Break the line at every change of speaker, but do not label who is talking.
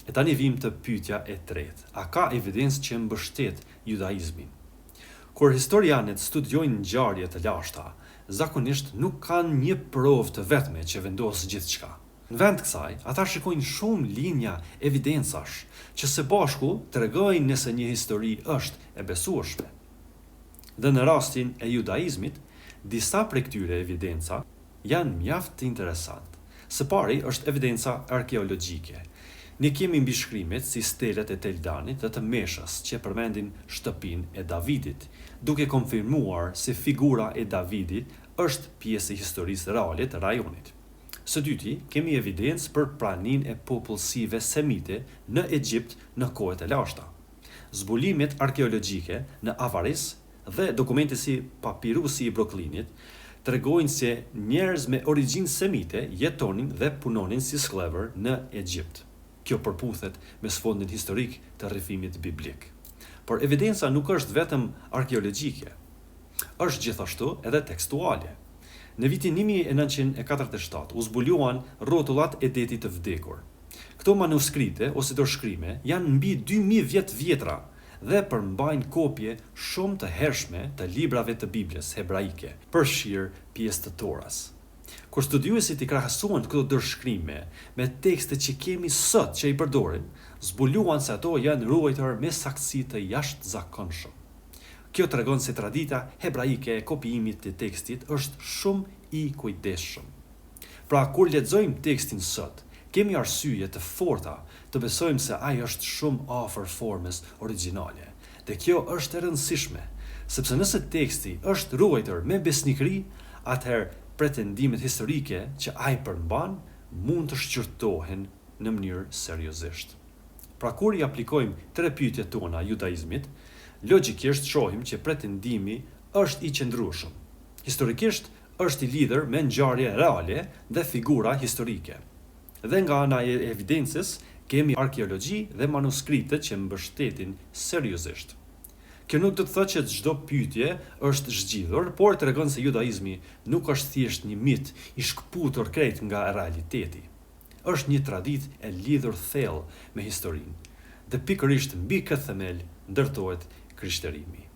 E tani vim të pyetja e tretë. A ka evidencë që mbështet judaizmin? Kur historianët studiojnë ngjarje të lashta, zakonisht nuk kanë një provë të vetme që vendos gjithçka. Në vend kësaj, ata shikojnë shumë linja evidencash që së bashku tregojnë nëse një histori është e besueshme. Dhe në rastin e judaizmit, disa prej këtyre evidenca janë mjaft të interesantë. Së pari është evidenca arkeologjike. Ne kemi mbishkrimet si stelet e Tel Danit dhe të Meshës që përmendin shtëpinë e Davidit, duke konfirmuar se figura e Davidit është pjesë e historisë reale të rajonit. Së dyti, kemi evidencë për praninë e popullsive semite në Egjipt në kohët e lashta. Zbulimet arkeologjike në Avaris dhe dokumente si papirusi i Broklinit tregojnë se njerëz me origjinë semite jetonin dhe punonin si sklever në Egjipt. Kjo përputhet me sfondin historik të rrëfimit biblik. Por evidenca nuk është vetëm arkeologjike, është gjithashtu edhe tekstuale. Në vitin 1947 u zbuluan rrotullat e detit të vdekur. Këto manuskrite ose dorëshkrime janë mbi 2000 vjetra dhe përmbajnë kopje shumë të hershme të librave të Biblës hebraike, përfshirë pjesë të Toras. Kur studiuesit i krahasuan këto dorëshkrime me tekstet që kemi sot që i përdorin, zbuluan se ato janë ruajtur me saktësi të jashtëzakonshme. Kjo tregon se tradita hebraike e kopijimit të tekstit është shumë i kujdesshëm. Pra, kur lexojmë tekstin sot, kemi arsye të forta të besojmë se ai është shumë afër formës origjinale. Dhe kjo është e rëndësishme, sepse nëse teksti është ruajtur me besnikëri, atëherë pretendimet historike që ai përmban mund të shqyrtohen në mënyrë seriozisht. Pra, kur i aplikojmë tre pyetjet tona judaizmit, logjikisht shohim që pretendimi është i qëndrueshëm. Historikisht është i lidhur me ngjarje reale dhe figura historike. Dhe nga ana e evidencës kemi arkeologji dhe manuskripte që mbështetin seriozisht. Kjo nuk do të thotë që çdo pyetje është zgjidhur, por tregon se judaizmi nuk është thjesht një mit i shkputur krejt nga realiteti. Është një traditë e lidhur thellë me historinë. Dhe pikërisht mbi këtë themel ndërtohet krishterimi.